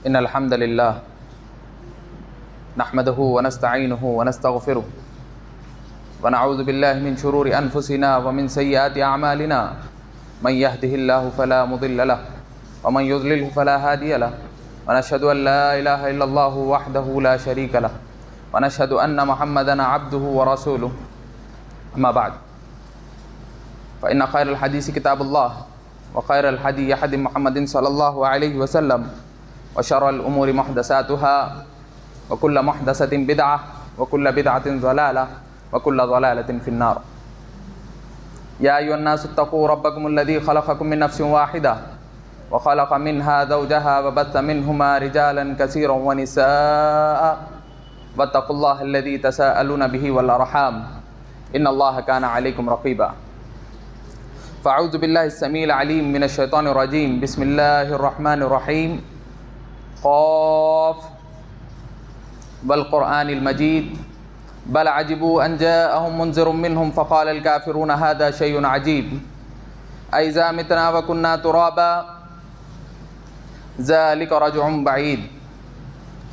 إن الحمد لله نحمده ونستعينه ونستغفره ونعوذ بالله من شرور أنفسنا ومن سيئات أعمالنا من يهده الله فلا مضل له ومن يضلله فلا هادي له ونشهد أن لا إله إلا الله وحده لا شريك له ونشهد أن محمدا عبده ورسوله أما بعد فإن خير الحديث كتاب الله وخير الهدي هدي محمد صلى الله عليه وسلم وشر الأمور محدثاتها وكل محدثة بدعة وكل بدعة ضلالة وكل ضلالة في النار. يا أيها الناس اتقوا ربكم الذي خلقكم من نفس واحدة وخلق منها زوجها وبث منهما رجالا كثيرا ونساء واتقوا الله الذي تساءلون به والأرحام إن الله كان عليكم رقيبا. فأعوذ بالله السميع العليم من الشيطان الرجيم. بسم الله الرحمن الرحيم. قاف والقرآن المجيد بل عجبوا أن جاءهم منذر منهم فقال الكافرون هذا شيء عجيب أإذا متنا وكنا ترابا ذلك رجع بعيد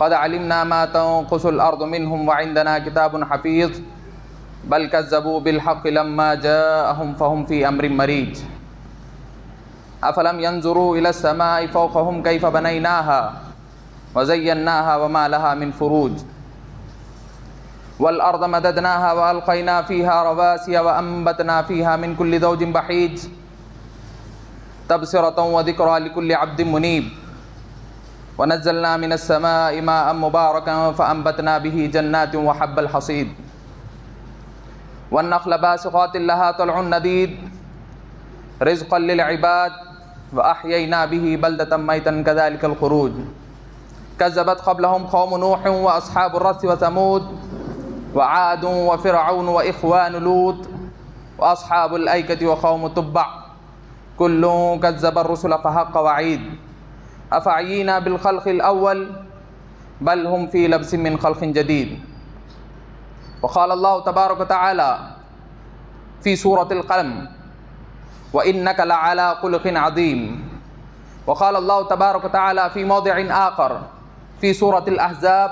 قد علمنا ما تنقص الأرض منهم وعندنا كتاب حفيظ بل كذبوا بالحق لما جاءهم فهم في أمر مريج أفلم ينظروا إلى السماء فوقهم كيف بنيناها وزيناها وما لها من فروج والأرض مددناها وألقينا فيها رواسي وأنبتنا فيها من كل زوج بهيج تبصرة وذكرى لكل عبد منيب ونزلنا من السماء ماء مباركا فأنبتنا به جنات وحب الحصيد والنخل باسقات لها طلع نديد رزقا للعباد وأحيينا به بلدة ميتا كذلك الخروج كذبت قبلهم قوم نوح وأصحاب الرس وثمود وعاد وفرعون وإخوان لوط وأصحاب الأيكة وقوم تبع كل كذب الرسل فحق وعيد أفعينا بالخلق الأول بل هم في لبس من خلق جديد. وقال الله تبارك وتعالى في سورة القلم وإنك لعلى خلق عظيم. وقال الله تبارك وتعالى في موضع آخر في سورة الأحزاب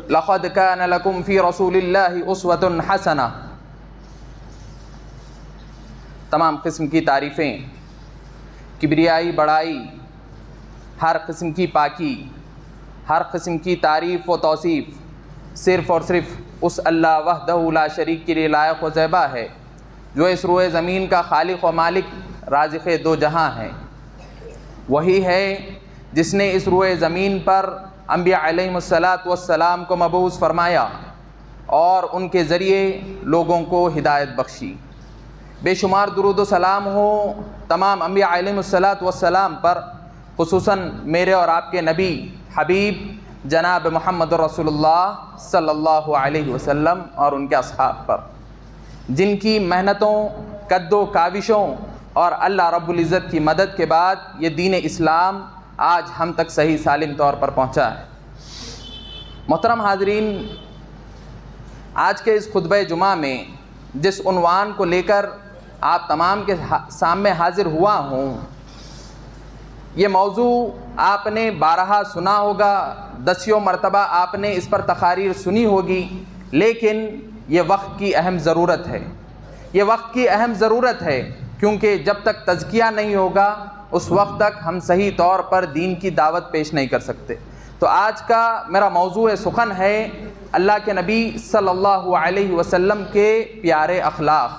لقد كان لكم في رسول الله أسوة حسنة. تمام قسم کی تعریفیں، کبریائی، بڑائی، ہر قسم کی پاکی، ہر قسم کی تعریف و توصیف صرف اور صرف اس اللہ وحدہ لا شریک کے لیے لائق و زیبا ہے جو اس روئے زمین کا خالق و مالک رازق دو جہاں ہے. وہی ہے جس نے اس روئے زمین پر انبیاء علیہم السلام کو مبعوث فرمایا اور ان کے ذریعے لوگوں کو ہدایت بخشی. بے شمار درود و سلام ہو تمام انبیاء علیہم السلام پر، خصوصاً میرے اور آپ کے نبی حبیب جناب محمد رسول اللہ صلی اللہ علیہ وسلم اور ان کے اصحاب پر، جن کی محنتوں، قد و کاوشوں اور اللہ رب العزت کی مدد کے بعد یہ دین اسلام آج ہم تک صحیح سالم طور پر پہنچا ہے. محترم حاضرین، آج کے اس خطبہ جمعہ میں جس عنوان کو لے کر آپ تمام کے سامنے حاضر ہوا ہوں، یہ موضوع آپ نے بارہا سنا ہوگا، دسیوں مرتبہ آپ نے اس پر تقاریر سنی ہوگی، لیکن یہ وقت کی اہم ضرورت ہے. یہ وقت کی اہم ضرورت ہے کیونکہ جب تک تزکیہ نہیں ہوگا اس وقت تک ہم صحیح طور پر دین کی دعوت پیش نہیں کر سکتے. تو آج کا میرا موضوع سخن ہے اللہ کے نبی صلی اللہ علیہ وسلم کے پیارے اخلاق.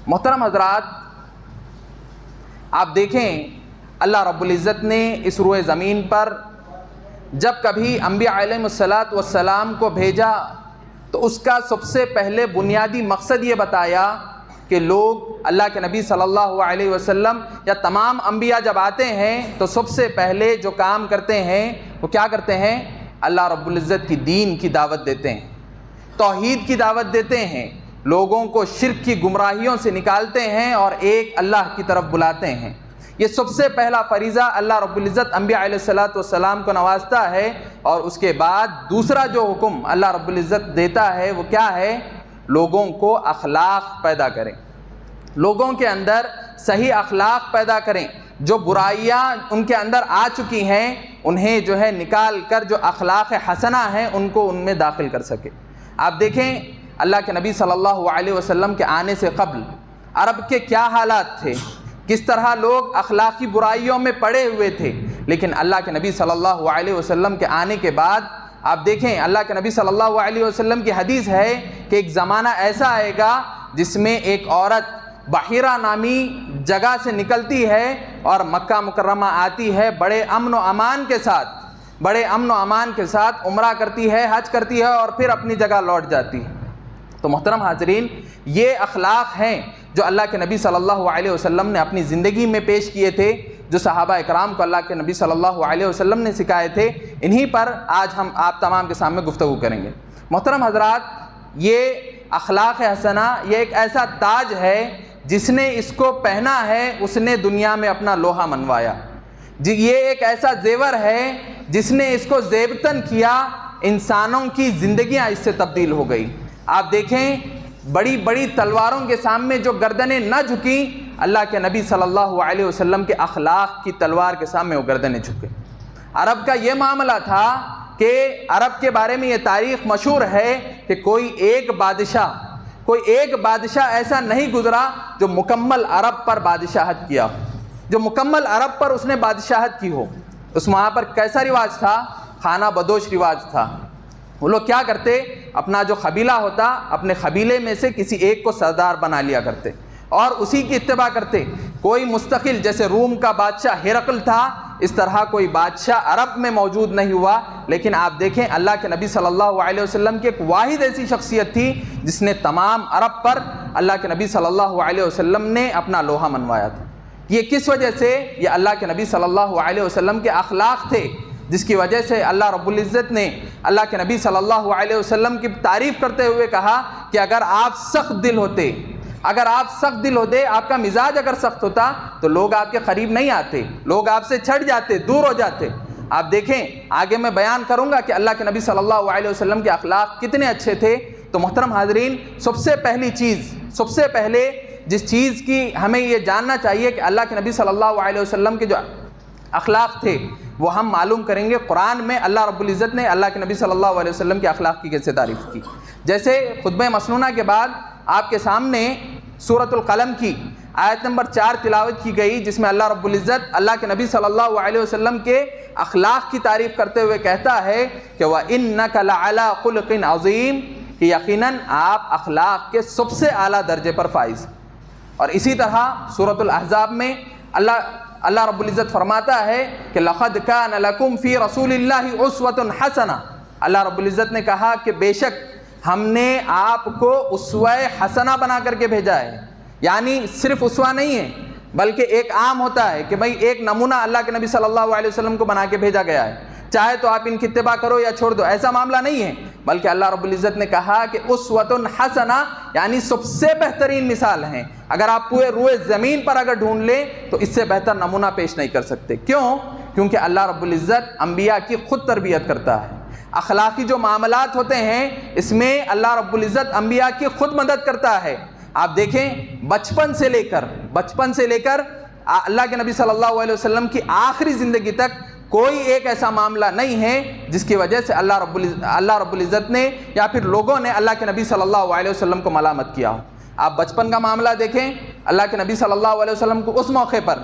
محترم حضرات، آپ دیکھیں اللہ رب العزت نے اس روئے زمین پر جب کبھی انبیاء علیہم السلام کو بھیجا تو اس کا سب سے پہلے بنیادی مقصد یہ بتایا کہ لوگ اللہ کے نبی صلی اللہ علیہ وسلم یا تمام انبیاء جب آتے ہیں تو سب سے پہلے جو کام کرتے ہیں وہ کیا کرتے ہیں؟ اللہ رب العزت کی دین کی دعوت دیتے ہیں، توحید کی دعوت دیتے ہیں، لوگوں کو شرک کی گمراہیوں سے نکالتے ہیں اور ایک اللہ کی طرف بلاتے ہیں. یہ سب سے پہلا فریضہ اللہ رب العزت انبیاء علیہ السلام کو نوازتا ہے. اور اس کے بعد دوسرا جو حکم اللہ رب العزت دیتا ہے وہ کیا ہے؟ لوگوں کو اخلاق پیدا کریں، لوگوں کے اندر صحیح اخلاق پیدا کریں. جو برائیاں ان کے اندر آ چکی ہیں انہیں جو ہے نکال کر جو اخلاق حسنہ ہیں ان کو ان میں داخل کر سکے۔ آپ دیکھیں اللہ کے نبی صلی اللہ علیہ وسلم کے آنے سے قبل عرب کے کیا حالات تھے، کس طرح لوگ اخلاقی برائیوں میں پڑے ہوئے تھے، لیکن اللہ کے نبی صلی اللہ علیہ وسلم کے آنے کے بعد آپ دیکھیں اللہ کے نبی صلی اللہ علیہ وسلم کی حدیث ہے کہ ایک زمانہ ایسا آئے گا جس میں ایک عورت بحیرہ نامی جگہ سے نکلتی ہے اور مکہ مکرمہ آتی ہے بڑے امن و امان کے ساتھ عمرہ کرتی ہے، حج کرتی ہے اور پھر اپنی جگہ لوٹ جاتی ہے۔ تو محترم حاضرین، یہ اخلاق ہیں جو اللہ کے نبی صلی اللہ علیہ وسلم نے اپنی زندگی میں پیش کیے تھے، جو صحابہ اکرام کو اللہ کے نبی صلی اللہ علیہ وسلم نے سکھائے تھے، انہی پر آج ہم آپ تمام کے سامنے گفتگو کریں گے۔ محترم حضرات، یہ اخلاق حسنہ یہ ایک ایسا تاج ہے جس نے اس کو پہنا ہے اس نے دنیا میں اپنا لوہا منوایا۔ یہ ایک ایسا زیور ہے جس نے اس کو زیبتن کیا، انسانوں کی زندگیاں اس سے تبدیل ہو گئی۔ آپ دیکھیں بڑی بڑی تلواروں کے سامنے جو گردنیں نہ جھکیں، اللہ کے نبی صلی اللہ علیہ وسلم کے اخلاق کی تلوار کے سامنے وہ گردنیں جھکے۔ عرب کا یہ معاملہ تھا کہ عرب کے بارے میں یہ تاریخ مشہور ہے کہ کوئی ایک بادشاہ ایسا نہیں گزرا جو مکمل عرب پر بادشاہت کیا ہو، جو مکمل عرب پر اس نے بادشاہت کی ہو۔ وہاں پر کیسا رواج تھا؟ خانہ بدوش رواج تھا۔ وہ لوگ کیا کرتے؟ اپنا جو قبیلہ ہوتا، اپنے قبیلے میں سے کسی ایک کو سردار بنا لیا کرتے اور اسی کی اتباع کرتے۔ کوئی مستقل، جیسے روم کا بادشاہ ہرقل تھا، اس طرح کوئی بادشاہ عرب میں موجود نہیں ہوا۔ لیکن آپ دیکھیں اللہ کے نبی صلی اللہ علیہ وسلم کی ایک واحد ایسی شخصیت تھی جس نے تمام عرب پر اللہ کے نبی صلی اللہ علیہ وسلم نے اپنا لوہا منوایا تھا۔ یہ کس وجہ سے؟ یہ اللہ کے نبی صلی اللہ علیہ وسلم کے اخلاق تھے، جس کی وجہ سے اللہ رب العزت نے اللہ کے نبی صلی اللہ علیہ وسلم کی تعریف کرتے ہوئے کہا کہ اگر آپ سخت دل ہوتے، آپ کا مزاج اگر سخت ہوتا تو لوگ آپ کے قریب نہیں آتے، لوگ آپ سے چھٹ جاتے، دور ہو جاتے۔ آپ دیکھیں آگے میں بیان کروں گا کہ اللہ کے نبی صلی اللہ علیہ وسلم کے اخلاق کتنے اچھے تھے۔ تو محترم حاضرین، سب سے پہلے جس چیز کی ہمیں یہ جاننا چاہیے کہ اللہ کے نبی صلی اللہ علیہ وسلم کے جو اخلاق تھے وہ ہم معلوم کریں گے قرآن میں اللہ رب العزت نے اللہ کے نبی صلی اللہ علیہ وسلم کے اخلاق کی کیسے تعریف کی۔ جیسے خطبہ مسنونہ کے بعد آپ کے سامنے سورۃ القلم کی آیت نمبر 4 تلاوت کی گئی، جس میں اللہ رب العزت اللہ کے نبی صلی اللہ علیہ وسلم کے اخلاق کی تعریف کرتے ہوئے کہتا ہے کہ وَإِنَّكَ لَعَلَىٰ خُلُقٍ عَظِيمٍ، کہ یقیناً آپ اخلاق کے سب سے اعلیٰ درجے پر فائز۔ اور اسی طرح سورۃ الاحزاب میں اللہ رب العزت فرماتا ہے کہ لَقَدْ كَانَ لَكُمْ فِي رَسُولِ اللَّهِ أُسْوَةٌ حَسَنَةٌ، اللہ رب العزت نے کہا کہ بے شک ہم نے آپ کو اسوہ حسنہ بنا کر کے بھیجا ہے۔ یعنی صرف اسوہ نہیں ہے بلکہ ایک عام ہوتا ہے کہ بھئی ایک نمونہ اللہ کے نبی صلی اللہ علیہ وسلم کو بنا کے بھیجا گیا ہے، چاہے تو آپ ان کی اتباع کرو یا چھوڑ دو، ایسا معاملہ نہیں ہے، بلکہ اللہ رب العزت نے کہا کہ اسوۃ حسنہ یعنی سب سے بہترین مثال ہیں۔ اگر آپ پورے روئے زمین پر اگر ڈھونڈ لیں تو اس سے بہتر نمونہ پیش نہیں کر سکتے۔ کیونکہ اللہ رب العزت انبیاء کی خود تربیت کرتا ہے۔ اخلاقی جو معاملات ہوتے ہیں اس میں اللہ رب العزت انبیاء کی خود مدد کرتا ہے۔ آپ دیکھیں بچپن سے لے کر اللہ کے نبی صلی اللہ علیہ وسلم کی آخری زندگی تک کوئی ایک ایسا معاملہ نہیں ہے جس کی وجہ سے اللہ رب العزت نے یا پھر لوگوں نے اللہ کے نبی صلی اللہ علیہ وسلم کو ملامت کیا ہو۔ آپ بچپن کا معاملہ دیکھیں، اللہ کے نبی صلی اللہ علیہ وسلم کو اس موقع پر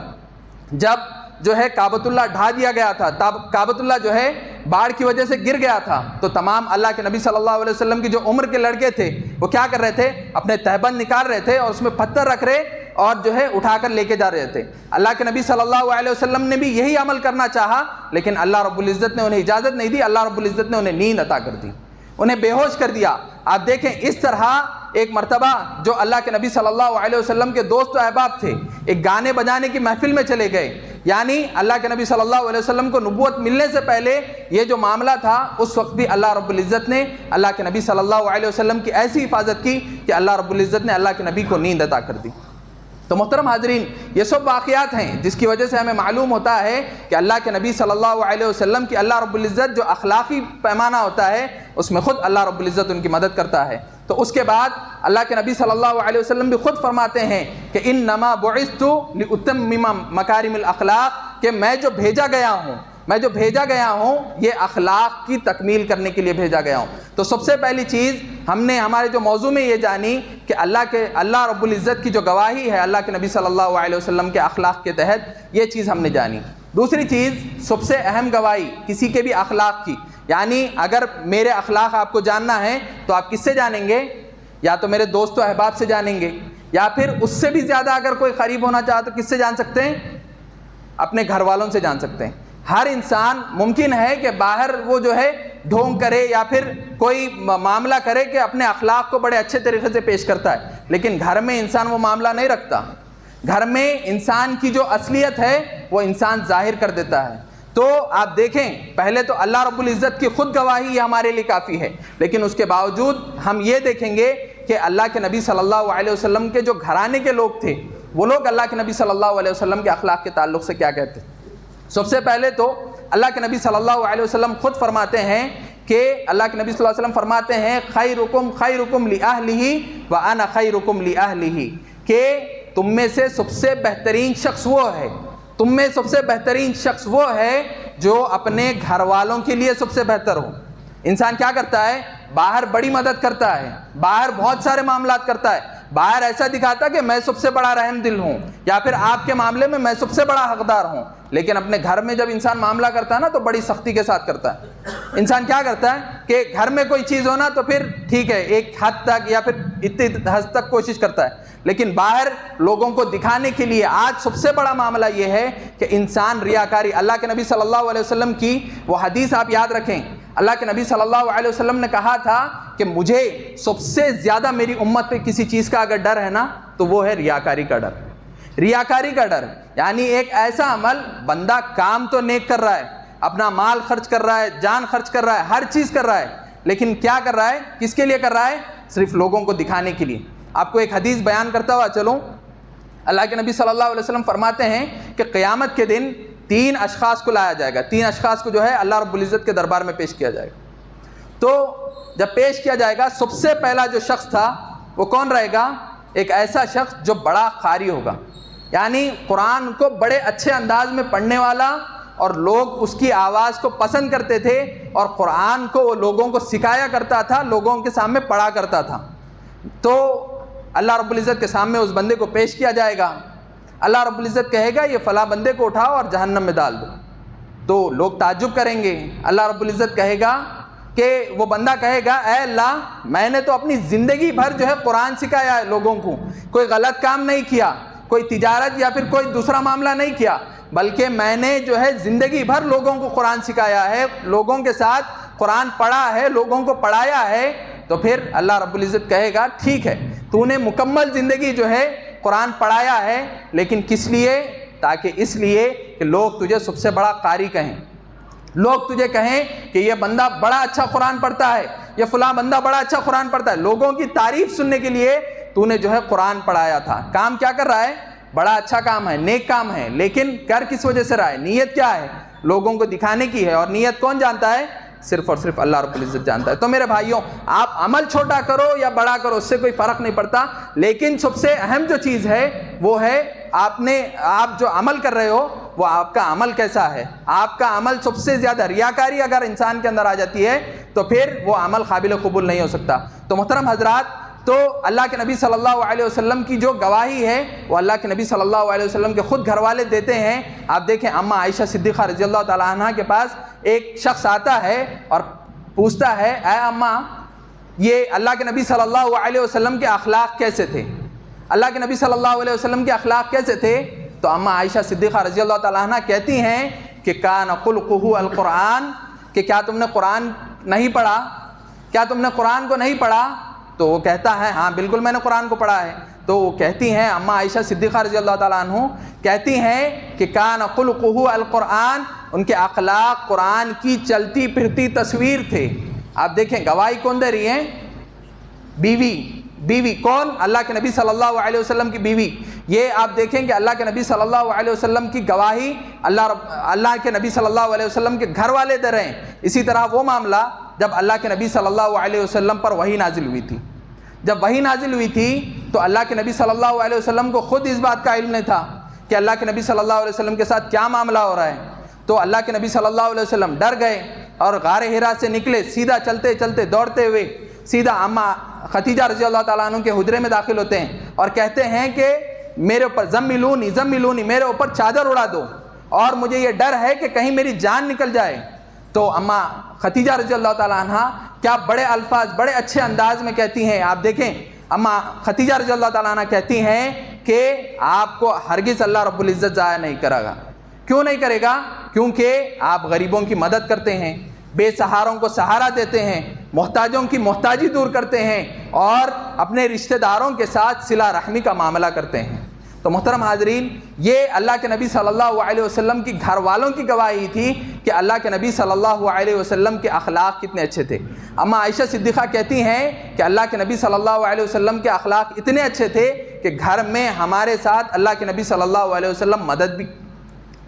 جب جو ہے کعبۃ اللہ ڈھا دیا گیا تھا، کعبۃ اللہ جو ہے باڑھ کی وجہ سے گر گیا تھا، تو تمام اللہ کے نبی صلی اللہ علیہ وسلم کی جو عمر کے لڑکے تھے وہ کیا کر رہے تھے؟ اپنے تہبند نکال رہے تھے اور اس میں پتھر رکھ رہے اور جو ہے اٹھا کر لے کے جا رہے تھے۔ اللہ کے نبی صلی اللہ علیہ وسلم نے بھی یہی عمل کرنا چاہا، لیکن اللہ رب العزت نے انہیں اجازت نہیں دی، اللہ رب العزت نے انہیں نیند عطا کر دی، انہیں بے ہوش کر دیا۔ آپ دیکھیں اس طرح ایک مرتبہ جو اللہ کے نبی صلی اللہ علیہ وسلم کے دوست و احباب تھے ایک گانے بجانے کی محفل میں چلے گئے، یعنی اللہ کے نبی صلی اللہ علیہ وسلم کو نبوت ملنے سے پہلے یہ جو معاملہ تھا اس وقت بھی اللہ رب العزت نے اللہ کے نبی صلی اللہ علیہ وسلم کی ایسی حفاظت کی کہ اللہ رب العزت نے اللہ کے نبی کو نیند عطا کر دی۔ تو محترم حاضرین، یہ سب واقعات ہیں جس کی وجہ سے ہمیں معلوم ہوتا ہے کہ اللہ کے نبی صلی اللہ علیہ وسلم کی اللہ رب العزت جو اخلاقی پیمانہ ہوتا ہے اس میں خود اللہ رب العزت ان کی مدد کرتا ہے۔ تو اس کے بعد اللہ کے نبی صلی اللہ علیہ وسلم بھی خود فرماتے ہیں کہ انما بعثت لاتمم مکارم الاخلاق، کہ میں جو بھیجا گیا ہوں میں جو بھیجا گیا ہوں یہ اخلاق کی تکمیل کرنے کے لیے بھیجا گیا ہوں۔ تو سب سے پہلی چیز ہم نے ہمارے جو موضوع میں یہ جانی کہ اللہ رب العزت کی جو گواہی ہے اللہ کے نبی صلی اللہ علیہ وسلم کے اخلاق کے تحت، یہ چیز ہم نے جانی۔ دوسری چیز، سب سے اہم گواہی کسی کے بھی اخلاق کی، یعنی اگر میرے اخلاق آپ کو جاننا ہے تو آپ کس سے جانیں گے؟ یا تو میرے دوست و احباب سے جانیں گے، یا پھر اس سے بھی زیادہ اگر کوئی قریب ہونا چاہے تو کس سے جان سکتے ہیں؟ اپنے گھر والوں سے جان سکتے ہیں۔ ہر انسان ممکن ہے کہ باہر وہ جو ہے ڈھونگ کرے یا پھر کوئی معاملہ کرے کہ اپنے اخلاق کو بڑے اچھے طریقے سے پیش کرتا ہے، لیکن گھر میں انسان وہ معاملہ نہیں رکھتا۔ گھر میں انسان کی جو اصلیت ہے وہ انسان ظاہر کر دیتا ہے۔ تو آپ دیکھیں، پہلے تو اللہ رب العزت کی خود گواہی یہ ہمارے لیے کافی ہے، لیکن اس کے باوجود ہم یہ دیکھیں گے کہ اللہ کے نبی صلی اللہ علیہ وسلم کے جو گھرانے کے لوگ تھے، وہ لوگ اللہ کے نبی صلی اللہ علیہ وسلم کے اخلاق کے تعلق سے کیا کہتے ہیں۔ سب سے پہلے تو اللہ کے نبی صلی اللہ علیہ وسلم خود فرماتے ہیں کہ اللہ کے نبی صلی اللہ علیہ وسلم فرماتے ہیں خیرکم خیرکم لأہلہ وأنا خیرکم لأہلہ، کہ تم میں سے سب سے بہترین شخص وہ ہے، تم میں سب سے بہترین شخص وہ ہے جو اپنے گھر والوں کے لیے سب سے بہتر ہو۔ انسان کیا کرتا ہے؟ باہر بڑی مدد کرتا ہے، باہر بہت سارے معاملات کرتا ہے، باہر ایسا دکھاتا کہ میں سب سے بڑا رحم دل ہوں، یا پھر آپ کے معاملے میں سب سے بڑا حقدار ہوں، لیکن اپنے گھر میں جب انسان معاملہ کرتا ہے نا تو بڑی سختی کے ساتھ کرتا ہے۔ انسان کیا کرتا ہے کہ گھر میں کوئی چیز ہونا تو پھر ٹھیک ہے ایک حد تک یا پھر اتنی حد تک کوشش کرتا ہے، لیکن باہر لوگوں کو دکھانے کے لیے آج سب سے بڑا معاملہ یہ ہے کہ انسان ریاکاری۔ اللہ کے نبی صلی اللہ علیہ وسلم کی وہ حدیث آپ یاد رکھیں، اللہ کے نبی صلی اللہ علیہ وسلم نے کہا تھا کہ مجھے سب سے زیادہ میری امت پہ کسی چیز کا اگر ڈر ہے نا تو وہ ہے ریاکاری کا ڈر۔ ریاکاری کا ڈر یعنی ایک ایسا عمل، بندہ کام تو نیک کر رہا ہے، اپنا مال خرچ کر رہا ہے، جان خرچ کر رہا ہے، ہر چیز کر رہا ہے، لیکن کیا کر رہا ہے؟ کس کے لیے کر رہا ہے؟ صرف لوگوں کو دکھانے کے لیے۔ آپ کو ایک حدیث بیان کرتا ہوا چلوں، اللہ کے نبی صلی اللہ علیہ وسلم فرماتے ہیں کہ قیامت کے دن 3 اشخاص کو لایا جائے گا، 3 اشخاص کو جو ہے اللہ رب العزت کے دربار میں پیش کیا جائے گا۔ تو جب پیش کیا جائے گا، سب سے پہلا جو شخص تھا وہ کون رہے گا؟ ایک ایسا شخص جو بڑا قاری ہوگا، یعنی قرآن کو بڑے اچھے انداز میں پڑھنے والا، اور لوگ اس کی آواز کو پسند کرتے تھے، اور قرآن کو وہ لوگوں کو سکھایا کرتا تھا، لوگوں کے سامنے پڑھا کرتا تھا۔ تو اللہ رب العزت کے سامنے اس بندے کو پیش کیا جائے گا، اللہ رب العزت کہے گا یہ فلاں بندے کو اٹھاؤ اور جہنم میں ڈال دو۔ تو لوگ تعجب کریں گے، اللہ رب العزت کہے گا کہ وہ بندہ کہے گا اے اللہ، میں نے تو اپنی زندگی بھر جو ہے قرآن سکھایا ہے لوگوں کو، کوئی غلط کام نہیں کیا، کوئی تجارت یا پھر کوئی دوسرا معاملہ نہیں کیا، بلکہ میں نے جو ہے زندگی بھر لوگوں کو قرآن سکھایا ہے، لوگوں کے ساتھ قرآن پڑھا ہے، لوگوں کو پڑھایا ہے۔ تو پھر اللہ رب العزت کہے گا ٹھیک ہے، تو نے مکمل زندگی جو ہے قرآن پڑھایا ہے، لیکن کس لیے؟ تاکہ اس لیے کہ لوگ تجھے سب سے بڑا قاری کہیں، لوگ تجھے کہیں کہ یہ بندہ بڑا اچھا قرآن پڑھتا ہے، یہ فلاں بندہ بڑا اچھا قرآن پڑھتا ہے۔ لوگوں کی تعریف سننے کے لیے تو نے جو ہے قرآن پڑھایا تھا۔ کام کیا کر رہا ہے؟ بڑا اچھا کام ہے، نیک کام ہے، لیکن کر کس وجہ سے رہا ہے؟ نیت کیا ہے؟ لوگوں کو دکھانے کی ہے، اور نیت کون جانتا ہے؟ صرف اور صرف اللہ رب العزت جانتا ہے۔ تو میرے بھائیوں، آپ عمل چھوٹا کرو یا بڑا کرو اس سے کوئی فرق نہیں پڑتا، لیکن سب سے اہم جو چیز ہے وہ ہے آپ جو عمل کر رہے ہو وہ آپ کا عمل کیسا ہے۔ آپ کا عمل سب سے زیادہ ریاکاری اگر انسان کے اندر آ جاتی ہے تو پھر وہ عمل قابل قبول نہیں ہو سکتا۔ تو محترم حضرات، تو اللہ کے نبی صلی اللہ علیہ وسلم کی جو گواہی ہے وہ اللہ کے نبی صلی اللہ علیہ وسلم کے خود گھر والے دیتے ہیں۔ آپ دیکھیں، اماں عائشہ صدیقہ رضی اللہ تعالیٰ عنہ کے پاس ایک شخص آتا ہے اور پوچھتا ہے اے اماں، یہ اللہ کے نبی صلی اللہ علیہ وسلم کے اخلاق کیسے تھے؟ اللہ کے نبی صلی اللہ علیہ وسلم کے اخلاق کیسے تھے؟ تو اماں عائشہ صدیقہ رضی اللہ تعالیٰ عنہ کہتی ہیں کہ کان خلقہ القرآن، کہ کیا تم نے قرآن نہیں پڑھا؟ کیا تم نے قرآن کو نہیں پڑھا؟ تو وہ کہتا ہے ہاں بالکل میں نے قرآن کو پڑھا ہے۔ تو وہ کہتی ہیں اماں عائشہ صدیقہ رضی اللہ تعالیٰ عنہ کہتی ہیں کہ کان خلقہ القرآن، ان کے اخلاق قرآن کی چلتی پھرتی تصویر تھے۔ آپ دیکھیں گواہی کون دے رہی ہیں؟ بیوی کون؟ اللہ کے نبی صلی اللہ علیہ وسلم کی بیوی۔ یہ آپ دیکھیں کہ اللہ کے نبی صلی اللہ علیہ وسلم کی گواہی اللہ کے نبی صلی اللہ علیہ وسلم کے گھر والے دے رہے ہیں۔ اسی طرح وہ معاملہ جب اللہ کے نبی صلی اللہ علیہ وسلم پر وحی نازل ہوئی تھی، جب وحی نازل ہوئی تھی تو اللہ کے نبی صلی اللہ علیہ وسلم کو خود اس بات کا علم نہیں تھا کہ اللہ کے نبی صلی اللہ علیہ وسلم کے ساتھ کیا معاملہ ہو رہا ہے۔ تو اللہ کے نبی صلی اللہ علیہ وسلم ڈر گئے اور غار حرا سے نکلے، سیدھا چلتے چلتے دوڑتے ہوئے سیدھا اماں خدیجہ رضی اللہ تعالیٰ عنہ کے حجرے میں داخل ہوتے ہیں اور کہتے ہیں کہ میرے اوپر زملونی میرے اوپر چادر اڑا دو اور مجھے یہ ڈر ہے کہ کہیں میری جان نکل جائے۔ تو اماں خدیجہ رضی اللہ تعالیٰ عنہ کیا بڑے الفاظ بڑے اچھے انداز میں کہتی ہیں، آپ دیکھیں اماں خدیجہ رضی اللہ تعالیٰ عنہ کہتی ہیں کہ آپ کو ہرگز اللہ رب العزت ضائع نہیں کرے گا۔ کیوں نہیں کرے گا؟ کیونکہ آپ غریبوں کی مدد کرتے ہیں، بے سہاروں کو سہارا دیتے ہیں، محتاجوں کی محتاجی دور کرتے ہیں اور اپنے رشتہ داروں کے ساتھ صلہ رحمی کا معاملہ کرتے ہیں۔ تو محترم حاضرین، یہ اللہ کے نبی صلی اللہ علیہ وسلم کی گھر والوں کی گواہی تھی کہ اللہ کے نبی صلی اللہ علیہ وسلم کے اخلاق کتنے اچھے تھے۔ اما عائشہ صدیقہ کہتی ہیں کہ اللہ کے نبی صلی اللہ علیہ وسلم کے اخلاق اتنے اچھے تھے کہ گھر میں ہمارے ساتھ اللہ کے نبی صلی اللہ علیہ وسلم مدد بھی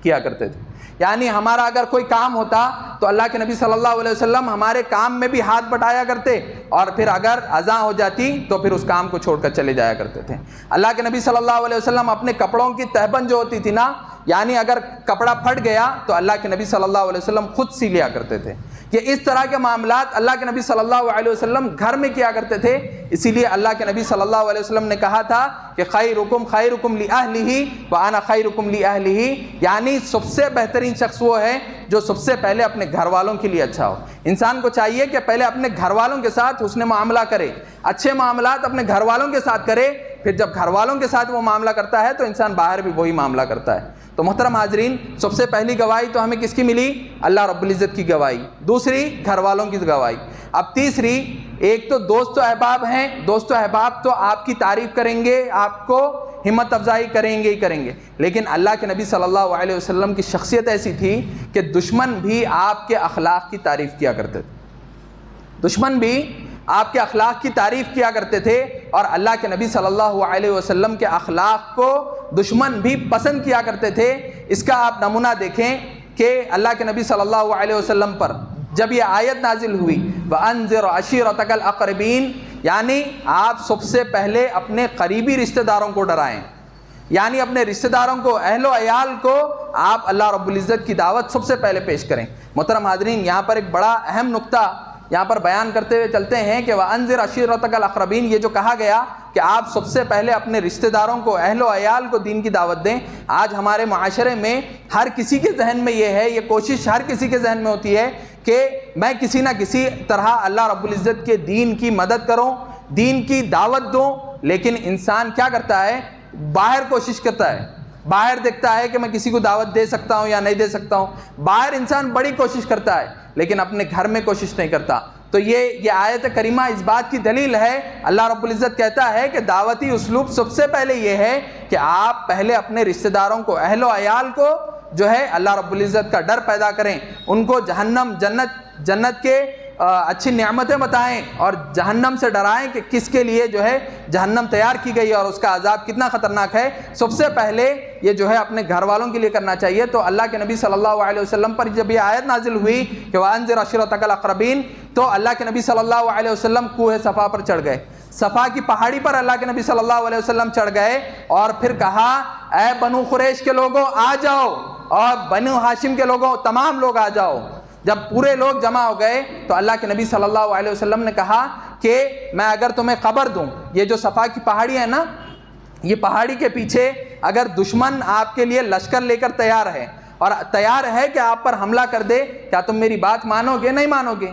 کیا کرتے تھے، یعنی ہمارا اگر کوئی کام ہوتا تو اللہ کے نبی صلی اللہ علیہ وسلم ہمارے کام میں بھی ہاتھ بٹایا کرتے اور پھر اگر اذان ہو جاتی تو پھر اس کام کو چھوڑ کر چلے جایا کرتے تھے۔ اللہ کے نبی صلی اللہ علیہ وسلم اپنے کپڑوں کی تہبند جو ہوتی تھی نا، یعنی اگر کپڑا پھٹ گیا تو اللہ کے نبی صلی اللہ علیہ وسلم خود سی لیا کرتے تھے۔ یہ اس طرح کے معاملات اللہ کے نبی صلی اللہ علیہ وسلم گھر میں کیا کرتے تھے، اسی لیے اللہ کے نبی صلی اللہ علیہ وسلم نے کہا تھا کہ خیرکم لأہلہ وانا خیرکم لأہلہ، یعنی سب سے بہترین شخص وہ ہے جو سب سے پہلے اپنے گھر والوں کے لیے اچھا ہو۔ انسان کو چاہیے کہ پہلے اپنے گھر والوں کے ساتھ حسن معاملہ کرے، اچھے معاملات اپنے گھر والوں کے ساتھ کرے، پھر جب گھر والوں کے ساتھ وہ معاملہ کرتا ہے تو انسان باہر بھی وہی معاملہ کرتا ہے۔ تو محترم حاضرین، سب سے پہلی گواہی تو ہمیں کس کی ملی؟ اللہ رب العزت کی گواہی، دوسری گھر والوں کی گواہی، اب تیسری ایک تو دوست و احباب ہیں، دوست و احباب تو آپ کی تعریف کریں گے، آپ کو ہمت افزائی کریں گے ہی کریں گے، لیکن اللہ کے نبی صلی اللہ علیہ وسلم کی شخصیت ایسی تھی کہ دشمن بھی آپ کے اخلاق کی تعریف کیا کرتے تھے، دشمن بھی آپ کے اخلاق کی تعریف کیا کرتے تھے اور اللہ کے نبی صلی اللہ علیہ وسلم کے اخلاق کو دشمن بھی پسند کیا کرتے تھے۔ اس کا آپ نمونہ دیکھیں کہ اللہ کے نبی صلی اللہ علیہ وسلم پر جب یہ آیت نازل ہوئی وَأَنذِرْ عَشِيرَتَكَ الْأَقْرَبِينَ، یعنی آپ سب سے پہلے اپنے قریبی رشتہ داروں کو ڈرائیں، یعنی اپنے رشتہ داروں کو، اہل و عیال کو آپ اللہ رب العزت کی دعوت سب سے پہلے پیش کریں۔ محترم حاضرین، یہاں پر ایک بڑا اہم نقطہ یہاں پر بیان کرتے ہوئے چلتے ہیں کہ وَأَنذِرْ عَشِيرَتَكَ الْأَقْرَبِينَ، یہ جو کہا گیا کہ آپ سب سے پہلے اپنے رشتہ داروں کو، اہل و عیال کو دین کی دعوت دیں۔ آج ہمارے معاشرے میں ہر کسی کے ذہن میں یہ ہے، یہ کوشش ہر کسی کے ذہن میں ہوتی ہے کہ میں کسی نہ کسی طرح اللہ رب العزت کے دین کی مدد کروں، دین کی دعوت دوں، لیکن انسان کیا کرتا ہے؟ باہر کوشش کرتا ہے، باہر دیکھتا ہے کہ میں کسی کو دعوت دے سکتا ہوں یا نہیں دے سکتا ہوں، باہر انسان بڑی کوشش کرتا ہے لیکن اپنے گھر میں کوشش نہیں کرتا۔ تو یہ آیت کریمہ اس بات کی دلیل ہے، اللہ رب العزت کہتا ہے کہ دعوتی اسلوب سب سے پہلے یہ ہے کہ آپ پہلے اپنے رشتہ داروں کو، اہل و عیال کو جو ہے اللہ رب العزت کا ڈر پیدا کریں، ان کو جہنم، جنت کے اچھی نعمتیں بتائیں اور جہنم سے ڈرائیں کہ کس کے لیے جو ہے جہنم تیار کی گئی ہے اور اس کا عذاب کتنا خطرناک ہے۔ سب سے پہلے یہ جو ہے اپنے گھر والوں کے لیے کرنا چاہیے۔ تو اللہ کے نبی صلی اللہ علیہ وسلم پر جب یہ آیت نازل ہوئی کہ وَأَنذِرْ عَشِيرَتَكَ الْأَقْرَبِينَ، تو اللہ کے نبی صلی اللہ علیہ وسلم کوہ صفا پر چڑھ گئے، صفا کی پہاڑی پر اللہ کے نبی صلی اللہ علیہ وسلم چڑھ گئے اور پھر کہا اے بنو قریش کے لوگوں آ جاؤ اور بنو ہاشم کے لوگوں تمام لوگ آ جاؤ۔ جب پورے لوگ جمع ہو گئے تو اللہ کے نبی صلی اللہ علیہ وسلم نے کہا کہ میں اگر تمہیں خبر دوں، یہ جو صفا کی پہاڑی ہے نا، یہ پہاڑی کے پیچھے اگر دشمن آپ کے لیے لشکر لے کر تیار ہے اور تیار ہے کہ آپ پر حملہ کر دے، کیا تم میری بات مانو گے؟ نہیں مانو گے؟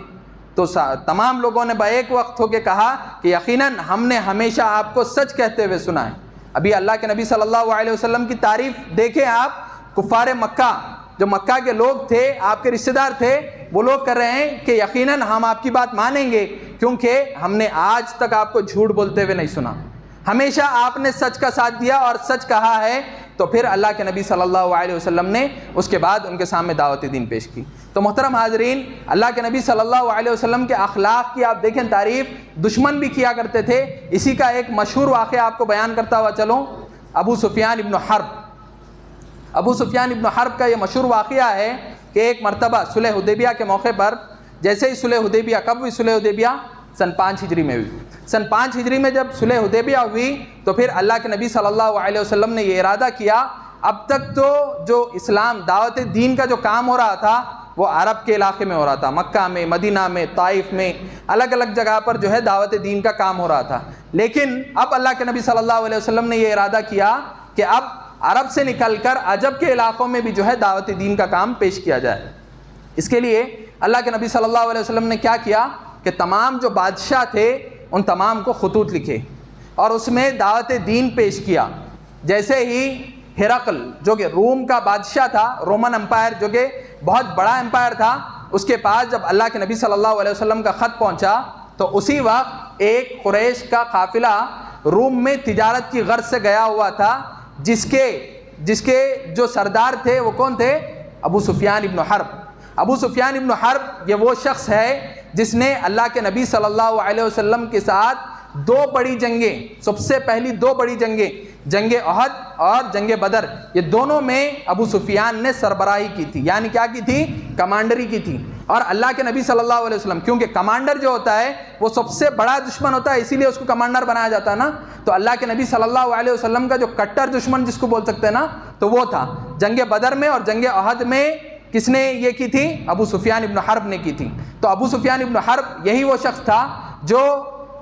تو تمام لوگوں نے بیک وقت ہو کے کہا کہ یقیناً ہم نے ہمیشہ آپ کو سچ کہتے ہوئے سنا ہے۔ ابھی اللہ کے نبی صلی اللہ علیہ وسلم کی تعریف دیکھیں آپ، کفار مکہ، جو مکہ کے لوگ تھے، آپ کے رشتہ دار تھے، وہ لوگ کر رہے ہیں کہ یقیناً ہم آپ کی بات مانیں گے کیونکہ ہم نے آج تک آپ کو جھوٹ بولتے ہوئے نہیں سنا، ہمیشہ آپ نے سچ کا ساتھ دیا اور سچ کہا ہے۔ تو پھر اللہ کے نبی صلی اللہ علیہ وسلم نے اس کے بعد ان کے سامنے دعوت دین پیش کی۔ تو محترم حاضرین، اللہ کے نبی صلی اللہ علیہ وسلم کے اخلاق کی آپ دیکھیں تعریف دشمن بھی کیا کرتے تھے۔ اسی کا ایک مشہور واقعہ آپ کو بیان کرتا ہوا چلوں، ابو سفیان ابن حرب کا یہ مشہور واقعہ ہے کہ ایک مرتبہ صلح حدیبیہ کے موقع پر، جیسے ہی صلح حدیبیہ، کب ہوئی صلح حدیبیہ؟ سن 5 ہجری میں ہوئی۔ سن 5 ہجری میں جب صلح حدیبیہ ہوئی تو پھر اللہ کے نبی صلی اللہ علیہ وسلم نے یہ ارادہ کیا اب تک تو جو اسلام دعوت دین کا جو کام ہو رہا تھا وہ عرب کے علاقے میں ہو رہا تھا، مکہ میں، مدینہ میں، طائف میں، الگ الگ جگہ پر جو ہے دعوت دین کا کام ہو رہا تھا. لیکن اب اللہ کے نبی صلی اللہ علیہ وسلم نے یہ ارادہ کیا کہ اب عرب سے نکل کر عجب کے علاقوں میں بھی جو ہے دعوت دین کا کام پیش کیا جائے. اس کے لیے اللہ کے نبی صلی اللہ علیہ وسلم نے کیا کیا کہ تمام جو بادشاہ تھے ان تمام کو خطوط لکھے اور اس میں دعوت دین پیش کیا. جیسے ہی ہرقل جو کہ روم کا بادشاہ تھا، رومن امپائر جو کہ بہت بڑا امپائر تھا، اس کے پاس جب اللہ کے نبی صلی اللہ علیہ وسلم کا خط پہنچا تو اسی وقت ایک قریش کا قافلہ روم میں تجارت کی غرض سے گیا ہوا تھا، جس کے جو سردار تھے وہ کون تھے؟ ابو سفیان ابن حرب. ابو سفیان ابن حرب یہ وہ شخص ہے جس نے اللہ کے نبی صلی اللہ علیہ وسلم کے ساتھ دو بڑی جنگیں، سب سے پہلی دو بڑی جنگیں، جنگ احد اور جنگ بدر، یہ دونوں میں ابو سفیان نے سربراہی کی تھی. یعنی کیا کی تھی؟ کمانڈری کی تھی. اور اللہ کے نبی صلی اللہ علیہ وسلم، کیونکہ کمانڈر جو ہوتا ہے وہ سب سے بڑا دشمن ہوتا ہے، اسی لیے اس کو کمانڈر بنایا جاتا ہے نا. تو اللہ کے نبی صلی اللہ علیہ وسلم کا جو کٹر دشمن جس کو بول سکتے ہیں نا، تو وہ تھا. جنگ بدر میں اور جنگ احد میں کس نے یہ کی تھی؟ ابو سفیان ابن حرب نے کی تھی. تو ابو سفیان ابن حرب یہی وہ شخص تھا جو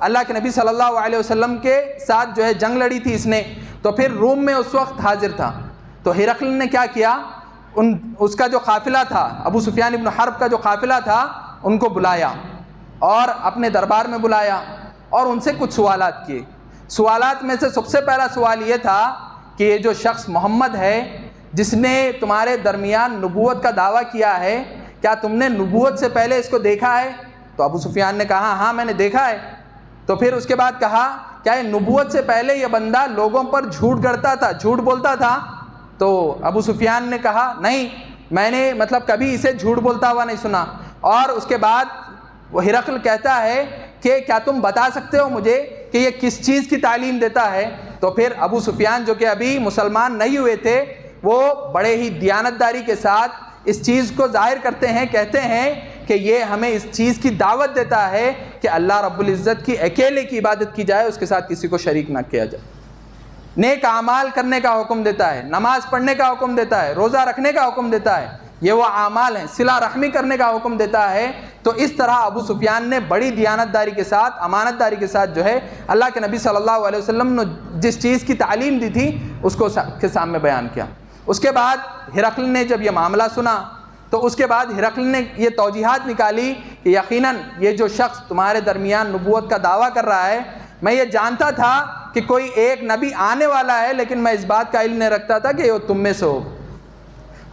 اللہ کے نبی صلی اللہ علیہ وسلم کے ساتھ جو ہے جنگ لڑی تھی اس نے. تو پھر روم میں اس وقت حاضر تھا. تو ہرقل نے کیا کیا، اس کا جو قافلہ تھا، ابو سفیان ابن حرب کا جو قافلہ تھا، ان کو بلایا اور اپنے دربار میں بلایا اور ان سے کچھ سوالات کیے. سوالات میں سے سب سے پہلا سوال یہ تھا کہ یہ جو شخص محمد ہے جس نے تمہارے درمیان نبوت کا دعویٰ کیا ہے، کیا تم نے نبوت سے پہلے اس کو دیکھا ہے؟ تو ابو سفیان نے کہا ہاں میں نے دیکھا ہے. تو پھر اس کے بعد کہا کیا یہ نبوت سے پہلے یہ بندہ لوگوں پر جھوٹ گڑتا تھا، جھوٹ بولتا تھا؟ تو ابو سفیان نے کہا نہیں، میں نے کبھی اسے جھوٹ بولتا ہوا نہیں سنا. اور اس کے بعد وہ ہرقل کہتا ہے کہ کیا تم بتا سکتے ہو مجھے کہ یہ کس چیز کی تعلیم دیتا ہے؟ تو پھر ابو سفیان جو کہ ابھی مسلمان نہیں ہوئے تھے، وہ بڑے ہی دیانتداری کے ساتھ اس چیز کو ظاہر کرتے ہیں، کہتے ہیں کہ یہ ہمیں اس چیز کی دعوت دیتا ہے کہ اللہ رب العزت کی اکیلے کی عبادت کی جائے، اس کے ساتھ کسی کو شریک نہ کیا جائے. نیک اعمال کرنے کا حکم دیتا ہے، نماز پڑھنے کا حکم دیتا ہے، روزہ رکھنے کا حکم دیتا ہے، یہ وہ اعمال ہیں. صلہ رحمی کرنے کا حکم دیتا ہے. تو اس طرح ابو سفیان نے بڑی دیانتداری کے ساتھ، امانت داری کے ساتھ جو ہے اللہ کے نبی صلی اللہ علیہ وسلم نے جس چیز کی تعلیم دی تھی اس کو کے سامنے بیان کیا. اس کے بعد ہرقل نے جب یہ معاملہ سنا تو اس کے بعد ہرقل نے یہ توجیحات نکالی کہ یقیناً یہ جو شخص تمہارے درمیان نبوت کا دعویٰ کر رہا ہے، میں یہ جانتا تھا کہ کوئی ایک نبی آنے والا ہے، لیکن میں اس بات کا علم نہیں رکھتا تھا کہ وہ تم میں سے ہوگا.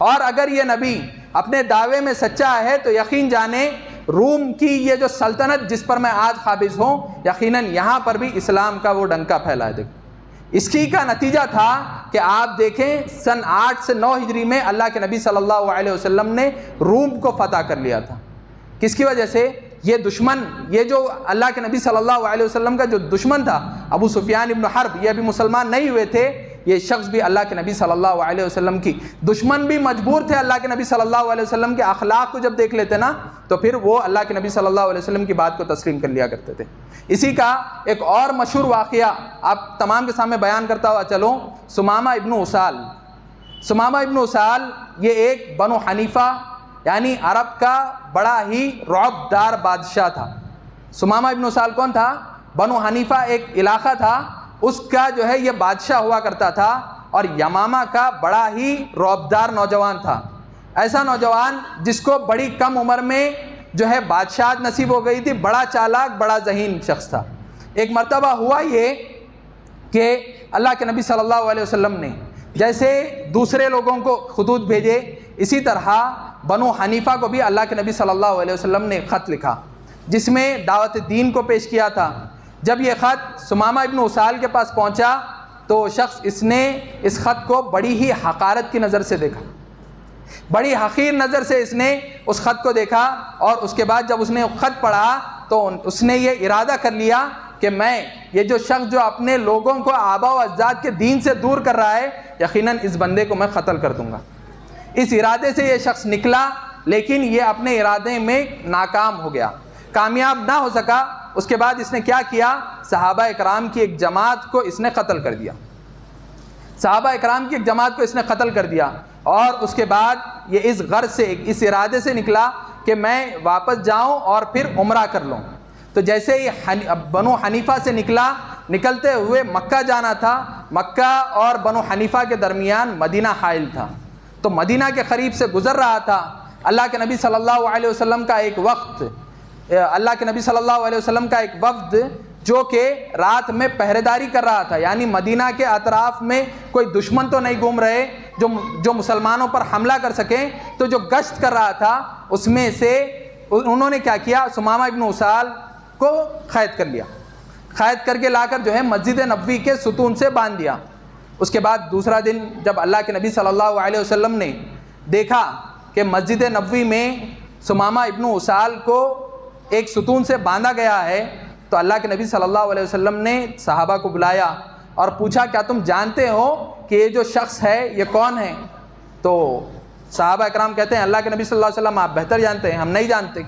اور اگر یہ نبی اپنے دعوے میں سچا ہے تو یقین جانے روم کی یہ جو سلطنت جس پر میں آج قابض ہوں، یقیناً یہاں پر بھی اسلام کا وہ ڈنکا پھیلا دے. اس کی کا نتیجہ تھا کہ آپ دیکھیں سن 8 سے 9 ہجری میں اللہ کے نبی صلی اللہ علیہ وسلم نے روم کو فتح کر لیا تھا. کس کی وجہ سے؟ یہ دشمن، یہ جو اللہ کے نبی صلی اللہ علیہ وسلم کا جو دشمن تھا ابو سفیان ابن حرب، یہ ابھی مسلمان نہیں ہوئے تھے. یہ شخص بھی اللہ کے نبی صلی اللہ علیہ وسلم کی دشمن بھی مجبور تھے اللہ کے نبی صلی اللہ علیہ وسلم کے اخلاق کو جب دیکھ لیتے نا تو پھر وہ اللہ کے نبی صلی اللہ علیہ وسلم کی بات کو تسلیم کر لیا کرتے تھے. اسی کا ایک اور مشہور واقعہ آپ تمام کے سامنے بیان کرتا ہوا چلوں. ثمامہ ابن اسال. ثمامہ ابن اسال یہ ایک بنو حنیفہ یعنی عرب کا بڑا ہی رعب دار بادشاہ تھا. ثمامہ ابن اسال کون تھا؟ بنو حنیفہ ایک علاقہ تھا، اس کا جو ہے یہ بادشاہ ہوا کرتا تھا اور یمامہ کا بڑا ہی رعبدار نوجوان تھا. ایسا نوجوان جس کو بڑی کم عمر میں جو ہے بادشاہت نصیب ہو گئی تھی، بڑا چالاک، بڑا ذہین شخص تھا. ایک مرتبہ ہوا یہ کہ اللہ کے نبی صلی اللہ علیہ وسلم نے جیسے دوسرے لوگوں کو خطوط بھیجے، اسی طرح بنو حنیفہ کو بھی اللہ کے نبی صلی اللہ علیہ وسلم نے خط لکھا جس میں دعوت دین کو پیش کیا تھا. جب یہ خط ثمامہ ابن اسال کے پاس پہنچا تو شخص اس نے اس خط کو بڑی ہی حقارت کی نظر سے دیکھا، بڑی حقیر نظر سے اس نے اس خط کو دیکھا. اور اس کے بعد جب اس نے خط پڑھا تو اس نے یہ ارادہ کر لیا کہ میں یہ جو شخص جو اپنے لوگوں کو آبا و اجداد کے دین سے دور کر رہا ہے، یقیناً اس بندے کو میں قتل کر دوں گا. اس ارادے سے یہ شخص نکلا، لیکن یہ اپنے ارادے میں ناکام ہو گیا، کامیاب نہ ہو سکا. اس کے بعد اس نے کیا کیا؟ صحابہ اکرام کی ایک جماعت کو اس نے قتل کر دیا. صحابہ اکرام کی ایک جماعت کو اس نے قتل کر دیا، اور اس کے بعد یہ اس غرض سے، اس ارادے سے نکلا کہ میں واپس جاؤں اور پھر عمرہ کر لوں۔ تو جیسے ہی بنو حنیفہ سے نکلتے ہوئے مکہ جانا تھا، مکہ اور بنو حنیفہ کے درمیان مدینہ حائل تھا، تو مدینہ کے قریب سے گزر رہا تھا۔ اللہ کے نبی صلی اللہ علیہ وسلم کا ایک وفد جو کہ رات میں پہرے داری کر رہا تھا، یعنی مدینہ کے اطراف میں کوئی دشمن تو نہیں گھوم رہے جو مسلمانوں پر حملہ کر سکیں، تو جو گشت کر رہا تھا اس میں سے انہوں نے کیا کیا، ثمامہ ابن اسال کو قید کر لیا، قید کر کے لا کر جو ہے مسجد نبوی کے ستون سے باندھ دیا۔ اس کے بعد دوسرا دن جب اللہ کے نبی صلی اللہ علیہ وسلم نے دیکھا کہ مسجد نبوی میں ثمامہ ابن اسال کو ایک ستون سے باندھا گیا ہے، تو اللہ کے نبی صلی اللہ علیہ وسلم نے صحابہ کو بلایا اور پوچھا کیا تم جانتے ہو کہ یہ جو شخص ہے یہ کون ہے؟ تو صحابہ اکرام کہتے ہیں اللہ کے نبی صلی اللہ علیہ وسلم آپ بہتر جانتے ہیں، ہم نہیں جانتے۔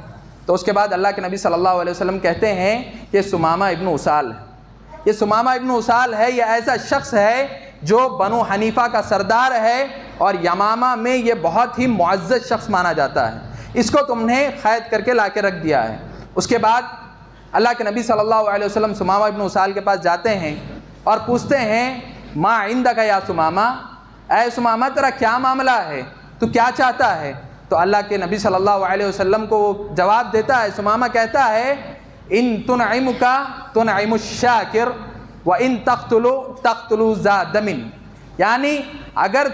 تو اس کے بعد اللہ کے نبی صلی اللہ علیہ وسلم کہتے ہیں کہ ثمامہ ابن اسال ہے، یہ ثمامہ ابن اسال ہے، یہ ایسا شخص ہے جو بنو حنیفہ کا سردار ہے اور یمامہ میں یہ بہت ہی معزز شخص مانا جاتا ہے، اس کو تم نے قید کر کے لا کے رکھ دیا ہے۔ اس کے بعد اللہ کے نبی صلی اللہ علیہ وسلم ثمامہ ابن اسال کے پاس جاتے ہیں اور پوچھتے ہیں ما عندک یا ثمامہ، اے ثمامہ تیرا کیا معاملہ ہے، تو کیا چاہتا ہے؟ تو اللہ کے نبی صلی اللہ علیہ وسلم کو وہ جواب دیتا ہے، ثمامہ کہتا ہے ان تنعمک تنعم الشاکر وان تقتل ذا دم، یعنی اگر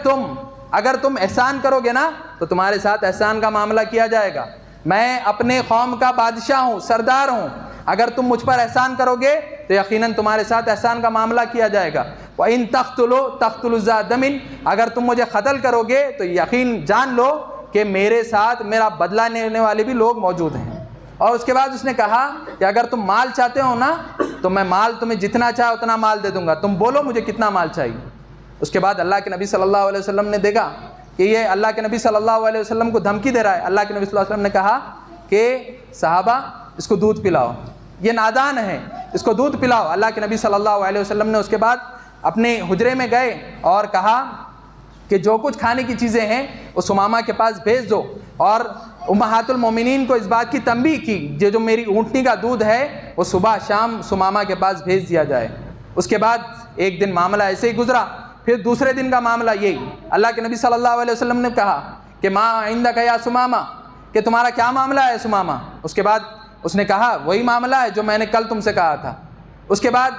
تم احسان کرو گے نا تو تمہارے ساتھ احسان کا معاملہ کیا جائے گا، میں اپنے قوم کا بادشاہ ہوں، سردار ہوں، اگر تم مجھ پر احسان کرو گے تو یقیناً تمہارے ساتھ احسان کا معاملہ کیا جائے گا، وَإِن تَقْتُلُوا ذَا دَمٍ، اگر تم مجھے قتل کرو گے تو یقین جان لو کہ میرے ساتھ میرا بدلہ لینے والے بھی لوگ موجود ہیں۔ اور اس کے بعد اس نے کہا کہ اگر تم مال چاہتے ہو نا تو میں مال تمہیں جتنا چاہے اتنا مال دے دوں گا، تم بولو مجھے کتنا مال چاہیے۔ اس کے بعد اللہ کے نبی صلی اللہ علیہ وسلم نے دیکھا کہ یہ اللہ کے نبی صلی اللہ علیہ وسلم کو دھمکی دے رہا ہے، اللہ کے نبی صلی اللہ علیہ وسلم نے کہا کہ صحابہ اس کو دودھ پلاؤ، یہ نادان ہے، اس کو دودھ پلاؤ۔ اللہ کے نبی صلی اللہ علیہ وسلم نے اس کے بعد اپنے حجرے میں گئے اور کہا کہ جو کچھ کھانے کی چیزیں ہیں وہ ثمامہ کے پاس بھیج دو، اور امہات المومنین کو اس بات کی تنبیہ کی جو میری اونٹنی کا دودھ ہے وہ صبح شام ثمامہ کے پاس بھیج دیا جائے۔ اس کے بعد ایک دن معاملہ ایسے ہی گزرا، پھر دوسرے دن کا معاملہ یہی، اللہ کے نبی صلی اللہ علیہ وسلم نے کہا کہ ما عندک یا ثمامہ، کہ تمہارا کیا معاملہ ہے ثمامہ؟ اس کے بعد اس نے کہا وہی معاملہ ہے جو میں نے کل تم سے کہا تھا۔ اس کے بعد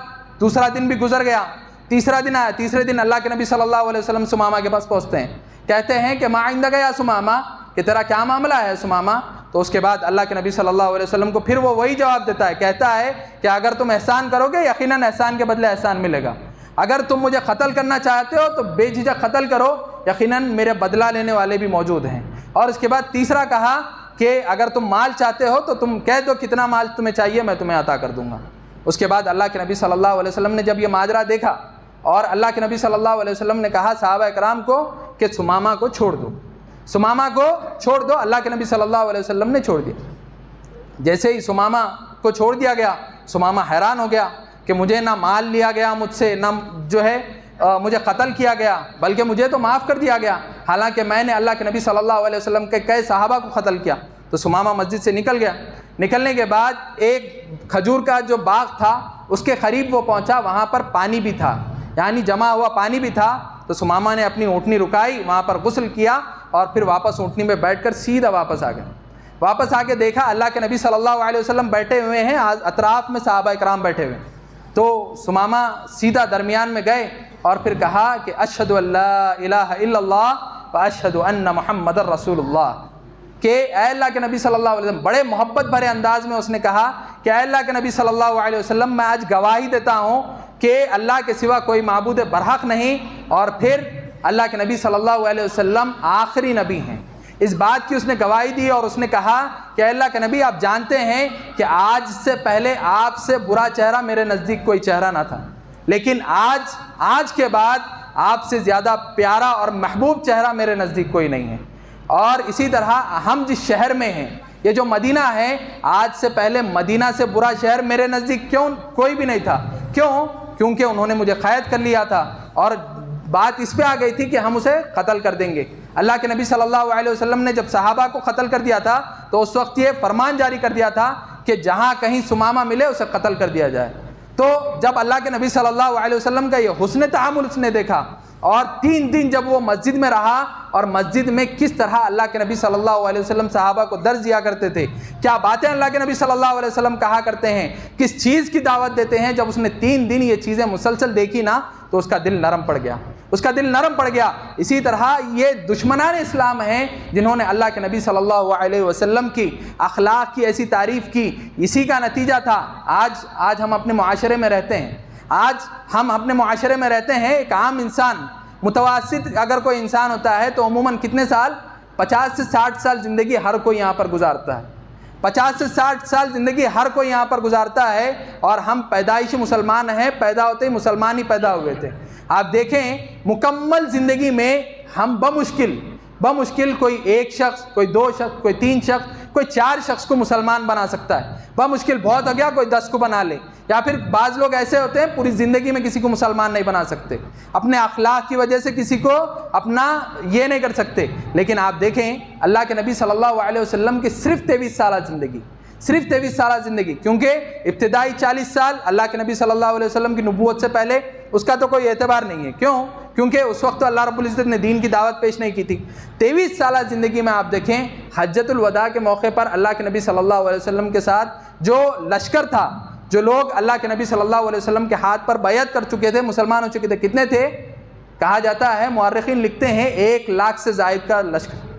دوسرا دن بھی گزر گیا، تیسرا دن آیا، تیسرے دن اللہ کے نبی صلی اللہ علیہ وسلم ثمامہ کے پاس پہنچتے ہیں، کہتے ہیں کہ ما عندک یا ثمامہ، کہ تیرا کیا معاملہ ہے ثمامہ؟ تو اس کے بعد اللہ کے نبی صلی اللہ علیہ وسلم کو پھر وہ وہی جواب دیتا ہے، کہتا ہے کہ اگر تم احسان کرو گے یقیناً احسان کے بدلے احسان ملے گا، اگر تم مجھے قتل کرنا چاہتے ہو تو بے جھجک قتل کرو، یقیناً میرے بدلہ لینے والے بھی موجود ہیں۔ اور اس کے بعد تیسرا کہا کہ اگر تم مال چاہتے ہو تو تم کہہ دو کتنا مال تمہیں چاہیے، میں تمہیں عطا کر دوں گا۔ اس کے بعد اللہ کے نبی صلی اللہ علیہ وسلم نے جب یہ ماجرا دیکھا اور اللہ کے نبی صلی اللہ علیہ وسلم نے کہا صحابہ اکرام کو کہ ثمامہ کو چھوڑ دو، ثمامہ کو چھوڑ دو، اللہ کے نبی صلی اللہ علیہ وسلم نے چھوڑ دیا۔ جیسے ہی ثمامہ کو چھوڑ دیا گیا، ثمامہ حیران ہو گیا کہ مجھے نہ مال لیا گیا مجھ سے، نہ جو ہے مجھے قتل کیا گیا، بلکہ مجھے تو معاف کر دیا گیا، حالانکہ میں نے اللہ کے نبی صلی اللہ علیہ وسلم کے کئی صحابہ کو قتل کیا۔ تو ثمامہ مسجد سے نکل گیا، نکلنے کے بعد ایک کھجور کا جو باغ تھا اس کے قریب وہ پہنچا، وہاں پر پانی بھی تھا، یعنی جمع ہوا پانی بھی تھا۔ تو ثمامہ نے اپنی اونٹنی رکائی، وہاں پر غسل کیا اور پھر واپس اونٹنی میں بیٹھ کر سیدھا واپس آ گیا۔ واپس آ کے دیکھا اللہ کے نبی صلی اللہ علیہ وسلم بیٹھے ہوئے ہیں، اطراف میں صحابہ اکرام بیٹھے ہوئے ہیں۔ تو ثمامہ سیدھا درمیان میں گئے اور پھر کہا کہ اشہد ان لا الہ الا اللہ و اشہد ان محمد رسول اللہ، کہ اے اللہ کے نبی صلی اللہ علیہ وسلم، بڑے محبت بھرے انداز میں اس نے کہا کہ اے اللہ کے نبی صلی اللہ علیہ وسلم، میں آج گواہی دیتا ہوں کہ اللہ کے سوا کوئی معبود برحق نہیں، اور پھر اللہ کے نبی صلی اللہ علیہ وسلم آخری نبی ہیں۔ اس بات کی اس نے گواہی دی اور اس نے کہا کہ اے اللہ کے نبی، آپ جانتے ہیں کہ آج سے پہلے آپ سے برا چہرہ میرے نزدیک کوئی چہرہ نہ تھا، لیکن آج کے بعد آپ سے زیادہ پیارا اور محبوب چہرہ میرے نزدیک کوئی نہیں ہے۔ اور اسی طرح ہم جس شہر میں ہیں، یہ جو مدینہ ہے، آج سے پہلے مدینہ سے برا شہر میرے نزدیک کوئی بھی نہیں تھا۔ کیوں؟ کیونکہ انہوں نے مجھے قید کر لیا تھا، اور بات اس پہ آ گئی تھی کہ ہم اسے قتل کر دیں گے۔ اللہ کے نبی صلی اللہ علیہ وسلم نے جب صحابہ کو قتل کر دیا تھا تو اس وقت یہ فرمان جاری کر دیا تھا کہ جہاں کہیں ثمامہ ملے اسے قتل کر دیا جائے۔ تو جب اللہ کے نبی صلی اللہ علیہ وسلم کا یہ حسن تعامل اس نے دیکھا، اور 3 دن جب وہ مسجد میں رہا اور مسجد میں کس طرح اللہ کے نبی صلی اللہ علیہ وسلم صحابہ کو درس دیا کرتے تھے، کیا باتیں اللہ کے نبی صلی اللہ علیہ وسلم کہا کرتے ہیں، کس چیز کی دعوت دیتے ہیں، جب اس نے 3 دن یہ چیزیں مسلسل دیکھی نا تو اس کا دل نرم پڑ گیا، اس کا دل نرم پڑ گیا۔ اسی طرح یہ دشمنان اسلام ہیں جنہوں نے اللہ کے نبی صلی اللہ علیہ وسلم کی اخلاق کی ایسی تعریف کی، اسی کا نتیجہ تھا آج ہم اپنے معاشرے میں رہتے ہیں۔ آج ہم اپنے معاشرے میں رہتے ہیں، ایک عام انسان، متوسط اگر کوئی انسان ہوتا ہے تو عموماً کتنے سال، 50 سے 60 سال زندگی ہر کوئی یہاں پر گزارتا ہے، 50 سے 60 سال زندگی ہر کوئی یہاں پر گزارتا ہے، اور ہم پیدائشی مسلمان ہیں، پیدا ہوتے ہی مسلمان ہی پیدا ہوئے تھے۔ آپ دیکھیں مکمل زندگی میں ہم بمشکل کوئی 1 شخص، کوئی 2 شخص، کوئی 3 شخص، کوئی 4 شخص کو مسلمان بنا سکتا ہے، بمشکل بہت ہو گیا کوئی 10 کو بنا لے، یا پھر بعض لوگ ایسے ہوتے ہیں پوری زندگی میں کسی کو مسلمان نہیں بنا سکتے، اپنے اخلاق کی وجہ سے کسی کو اپنا یہ نہیں کر سکتے۔ لیکن آپ دیکھیں اللہ کے نبی صلی اللہ علیہ وسلم کی صرف 23 سالہ زندگی، کیونکہ ابتدائی 40 سال اللہ کے نبی صلی اللہ علیہ وسلم کی نبوت سے پہلے اس کا تو کوئی اعتبار نہیں ہے، کیونکہ اس وقت تو اللہ رب العزت نے دین کی دعوت پیش نہیں کی تھی۔ 23 سالہ زندگی میں آپ دیکھیں حجۃ الوداع کے موقع پر اللہ کے نبی صلی اللہ علیہ وسلم کے ساتھ جو لشکر تھا، جو لوگ اللہ کے نبی صلی اللہ علیہ وسلم کے ہاتھ پر بیعت کر چکے تھے، مسلمان ہو چکے تھے، کتنے تھے؟ کہا جاتا ہے، مورخین لکھتے ہیں 1 لاکھ سے زائد کا لشکر۔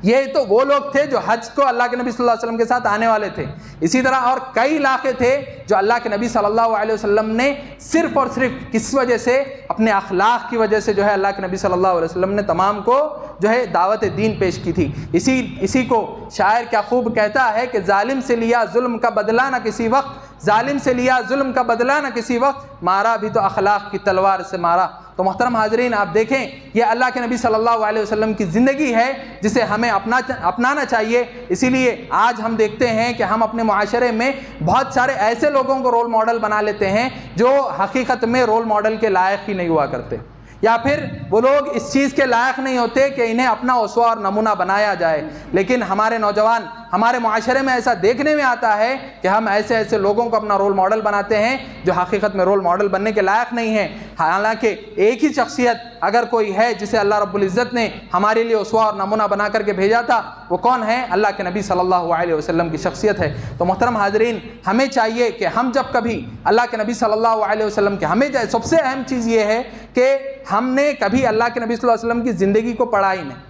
یہ تو وہ لوگ تھے جو حج کو اللہ کے نبی صلی اللہ علیہ وسلم کے ساتھ آنے والے تھے۔ اسی طرح اور کئی علاقے تھے جو اللہ کے نبی صلی اللہ علیہ وسلم نے صرف اور صرف کس وجہ سے، اپنے اخلاق کی وجہ سے جو ہے اللہ کے نبی صلی اللہ علیہ وسلم نے تمام کو جو ہے دعوت دین پیش کی تھی۔ اسی کو شاعر کیا خوب کہتا ہے کہ ظالم سے لیا ظلم کا بدلہ نہ کسی وقت، ظالم سے لیا ظلم کا بدلہ نہ کسی وقت، مارا بھی تو اخلاق کی تلوار سے مارا۔ تو محترم حاضرین آپ دیکھیں یہ اللہ کے نبی صلی اللہ علیہ وسلم کی زندگی ہے جسے ہمیں اپنانا چاہیے۔ اسی لیے آج ہم دیکھتے ہیں کہ ہم اپنے معاشرے میں بہت سارے ایسے لوگوں کو رول ماڈل بنا لیتے ہیں جو حقیقت میں رول ماڈل کے لائق ہی نہیں ہوا کرتے، یا پھر وہ لوگ اس چیز کے لائق نہیں ہوتے کہ انہیں اپنا اسوہ اور نمونہ بنایا جائے۔ لیکن ہمارے نوجوان، ہمارے معاشرے میں ایسا دیکھنے میں آتا ہے کہ ہم ایسے لوگوں کو اپنا رول ماڈل بناتے ہیں جو حقیقت میں رول ماڈل بننے کے لائق نہیں ہیں۔ حالانکہ ایک ہی شخصیت اگر کوئی ہے جسے اللہ رب العزت نے ہمارے لیے اسوہ اور نمونہ بنا کر کے بھیجا تھا، وہ کون ہے؟ اللہ کے نبی صلی اللہ علیہ وسلم کی شخصیت ہے۔ تو محترم حاضرین ہمیں چاہیے کہ ہم جب کبھی اللہ کے نبی صلی اللہ علیہ وسلم کے، ہمیں سب سے اہم چیز یہ ہے کہ ہم نے کبھی اللہ کے نبی صلی اللہ علیہ وسلم کی زندگی کو پڑھا ہی نہیں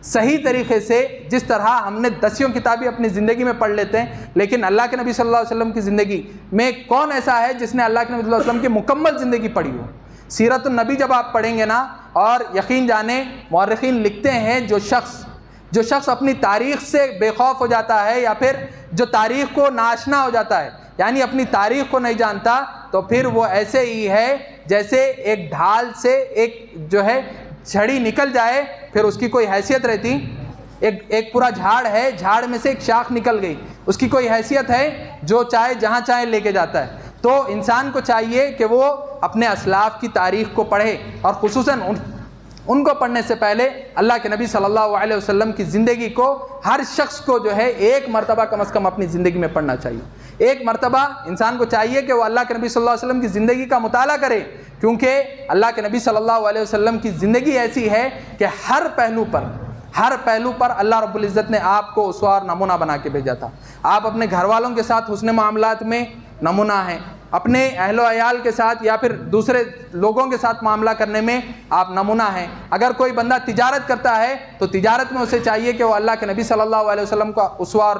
صحیح طریقے سے، جس طرح ہم نے 10 کتابیں اپنی زندگی میں پڑھ لیتے ہیں، لیکن اللہ کے نبی صلی اللہ علیہ وسلم کی زندگی میں کون ایسا ہے جس نے اللہ کے نبی صلی اللہ علیہ وسلم کی مکمل زندگی پڑھی ہو؟ سیرت النبی جب آپ پڑھیں گے نا، اور یقین جانیں مورخین لکھتے ہیں جو شخص اپنی تاریخ سے بے خوف ہو جاتا ہے، یا پھر جو تاریخ کو ناشنا ہو جاتا ہے، یعنی اپنی تاریخ کو نہیں جانتا، تو پھر وہ ایسے ہی ہے جیسے ایک ڈھال سے ایک جو ہے چھڑی نکل جائے، پھر اس کی کوئی حیثیت رہتی؟ ایک پورا جھاڑ ہے، جھاڑ میں سے ایک شاخ نکل گئی، اس کی کوئی حیثیت ہے؟ جو چاہے جہاں چاہے لے کے جاتا ہے۔ تو انسان کو چاہیے کہ وہ اپنے اسلاف کی تاریخ کو پڑھے، اور خصوصاً ان کو پڑھنے سے پہلے اللہ کے نبی صلی اللہ علیہ وسلم کی زندگی کو ہر شخص کو جو ہے 1 مرتبہ کم از کم اپنی زندگی میں پڑھنا چاہیے۔ 1 مرتبہ انسان کو چاہیے کہ وہ اللہ کے نبی صلی اللہ علیہ وسلم کی زندگی کا مطالعہ کرے، کیونکہ اللہ کے نبی صلی اللہ علیہ وسلم کی زندگی ایسی ہے کہ ہر پہلو پر اللہ رب العزت نے آپ کو اسوہ اور نمونہ بنا کے بھیجا تھا۔ آپ اپنے گھر والوں کے ساتھ حسن معاملات میں نمونہ ہیں، اپنے اہل و عیال کے ساتھ یا پھر دوسرے لوگوں کے ساتھ معاملہ کرنے میں آپ نمونہ ہیں۔ اگر کوئی بندہ تجارت کرتا ہے تو تجارت میں اسے چاہیے کہ وہ اللہ کے نبی صلی اللہ علیہ وسلم کا اسوہ اور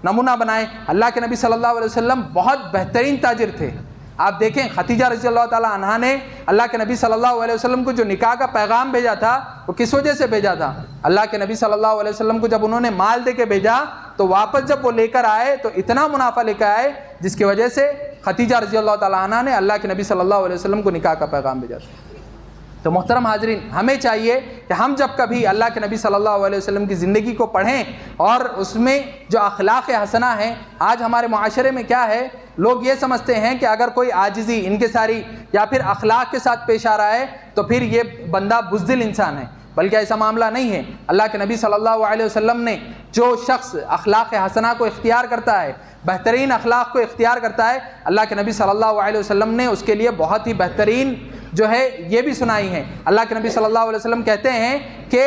نمونہ بنائے۔ اللہ کے نبی صلی اللہ علیہ وسلم بہت بہترین تاجر تھے۔ آپ دیکھیں خدیجہ رضی اللہ تعالی عنہا نے اللہ کے نبی صلی اللہ علیہ وسلم کو جو نکاح کا پیغام بھیجا تھا وہ کس وجہ سے بھیجا تھا؟ اللہ کے نبی صلی اللہ علیہ وسلم کو جب انہوں نے مال دے کے بھیجا تو واپس جب وہ لے کر آئے تو اتنا منافع لے کر آئے جس کی وجہ سے خدیجہ رضی اللہ تعالی عنہا نے اللہ کے نبی صلی اللہ علیہ وسلم کو نکاح کا پیغام بھیجا تھا۔ تو محترم حاضرین، ہمیں چاہیے کہ ہم جب کبھی اللہ کے نبی صلی اللہ علیہ وسلم کی زندگی کو پڑھیں اور اس میں جو اخلاق حسنہ ہیں، آج ہمارے معاشرے میں کیا ہے، لوگ یہ سمجھتے ہیں کہ اگر کوئی عاجزی، انکساری یا پھر اخلاق کے ساتھ پیش آ رہا ہے تو پھر یہ بندہ بزدل انسان ہے، بلکہ ایسا معاملہ نہیں ہے۔ اللہ کے نبی صلی اللہ علیہ وسلم نے جو شخص اخلاق حسنہ کو اختیار کرتا ہے، بہترین اخلاق کو اختیار کرتا ہے، اللہ کے نبی صلی اللہ علیہ وسلم نے اس کے لیے بہت ہی بہترین جو ہے یہ بھی سنائی ہے۔ اللہ کے نبی صلی اللہ علیہ وسلم کہتے ہیں کہ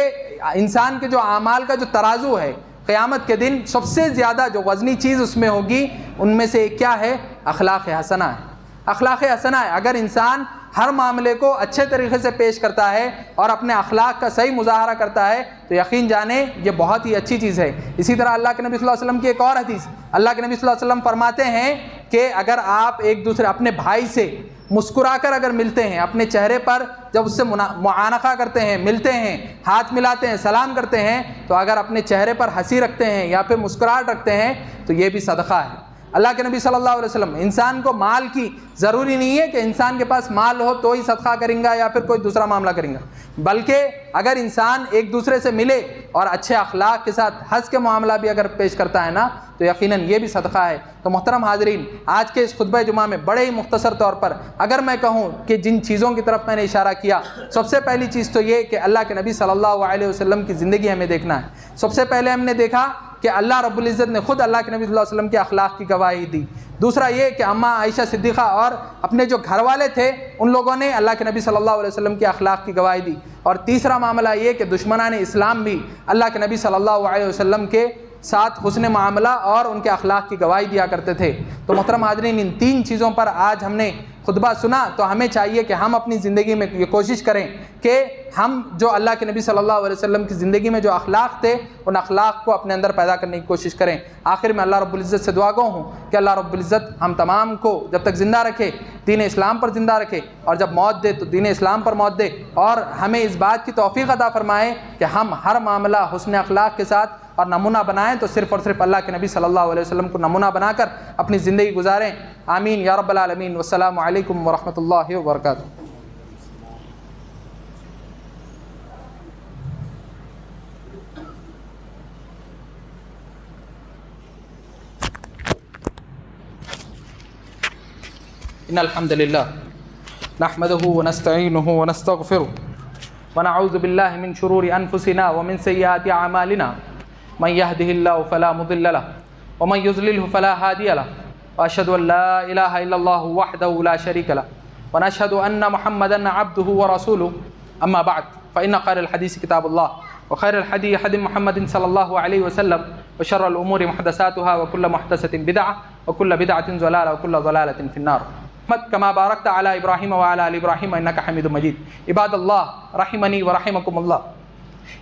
انسان کے جو اعمال کا جو ترازو ہے، قیامت کے دن سب سے زیادہ جو وزنی چیز اس میں ہوگی، ان میں سے کیا ہے؟ اخلاق حسنہ ہے۔ اخلاق حسنہ ہے۔ اگر انسان ہر معاملے کو اچھے طریقے سے پیش کرتا ہے اور اپنے اخلاق کا صحیح مظاہرہ کرتا ہے تو یقین جانیں یہ بہت ہی اچھی چیز ہے۔ اسی طرح اللہ کے نبی صلی اللہ علیہ وسلم کی ایک اور حدیث، اللہ کے نبی صلی اللہ علیہ وسلم فرماتے ہیں کہ اگر آپ ایک دوسرے اپنے بھائی سے مسکرا کر اگر ملتے ہیں، اپنے چہرے پر جب اس سے معانقہ کرتے ہیں، ملتے ہیں، ہاتھ ملاتے ہیں، سلام کرتے ہیں، تو اگر اپنے چہرے پر ہنسی رکھتے ہیں یا پھر مسکراہٹ رکھتے ہیں تو یہ بھی صدقہ ہے۔ اللہ کے نبی صلی اللہ علیہ وسلم، انسان کو مال کی ضروری نہیں ہے کہ انسان کے پاس مال ہو تو ہی صدقہ کریں گا یا پھر کوئی دوسرا معاملہ کریں گا، بلکہ اگر انسان ایک دوسرے سے ملے اور اچھے اخلاق کے ساتھ ہنس کے معاملہ بھی اگر پیش کرتا ہے نا تو یقیناً یہ بھی صدقہ ہے۔ تو محترم حاضرین، آج کے اس خطبہ جمعہ میں بڑے ہی مختصر طور پر اگر میں کہوں کہ جن چیزوں کی طرف میں نے اشارہ کیا، سب سے پہلی چیز تو یہ کہ اللہ کے نبی صلی اللہ علیہ وسلم کی زندگی ہمیں دیکھنا ہے۔ سب سے پہلے ہم نے دیکھا کہ اللہ رب العزت نے خود اللہ کے نبی صلی اللہ علیہ وسلم کے اخلاق کی گواہی دی۔ دوسرا یہ کہ اماں عائشہ صدیقہ اور اپنے جو گھر والے تھے ان لوگوں نے اللہ کے نبی صلی اللہ علیہ وسلم کے اخلاق کی گواہی دی۔ اور تیسرا معاملہ یہ کہ دشمنان اسلام بھی اللہ کے نبی صلی اللہ علیہ وسلم کے ساتھ حسن معاملہ اور ان کے اخلاق کی گواہی دیا کرتے تھے۔ تو محترم حاضرین، ان تین چیزوں پر آج ہم نے خطبہ سنا تو ہمیں چاہیے کہ ہم اپنی زندگی میں یہ کوشش کریں کہ ہم جو اللہ کے نبی صلی اللہ علیہ وسلم کی زندگی میں جو اخلاق تھے ان اخلاق کو اپنے اندر پیدا کرنے کی کوشش کریں۔ آخر میں اللہ رب العزت سے دعا گو ہوں کہ اللہ رب العزت ہم تمام کو جب تک زندہ رکھے دین اسلام پر زندہ رکھے، اور جب موت دے تو دین اسلام پر موت دے، اور ہمیں اس بات کی توفیق عطا فرمائے کہ ہم ہر معاملہ حسن اخلاق کے ساتھ اور نمونہ بنائیں تو صرف اور صرف اللہ کے نبی صلی اللہ علیہ وسلم کو نمونہ بنا کر اپنی زندگی گزاریں۔ آمین یا رب العالمین۔ والسلام علیکم ورحمۃ اللہ وبرکاتہ۔ ان الحمد للہ نحمده ونستعینه ونستغفره ونعوذ باللہ من شرور انفسنا ومن سیئات اعمالنا من يهده الله فلا مضل له ومن يضلله فلا هادي له واشهد ان لا اله الا الله وحده لا شريك له ونشهد ان محمدا عبده ورسوله اما بعد فان خير الحديث كتاب الله وخير الهدي هدي محمد صلى الله عليه وسلم وشر الامور محدثاتها وكل محدثة بدعة وكل بدعة ضلالة وكل ضلالة في النار كما باركت على ابراهيم وعلى ال ابراهيم انك حميد مجيد. عباد الله رحمني ورحمكم الله،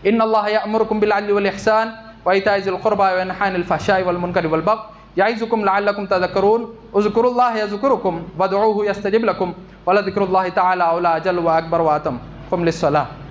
ان الله يأمركم بالعدل والاحسان وايتاء ذي القربى وينهى عن الفحشاء والمنكر والبغي يعظكم لعلكم تذكرون. اذكروا الله يذكركم وادعوه يستجب لكم ولذكر الله تعالى اعلى اجل واكبر واتم. قم للصلاة.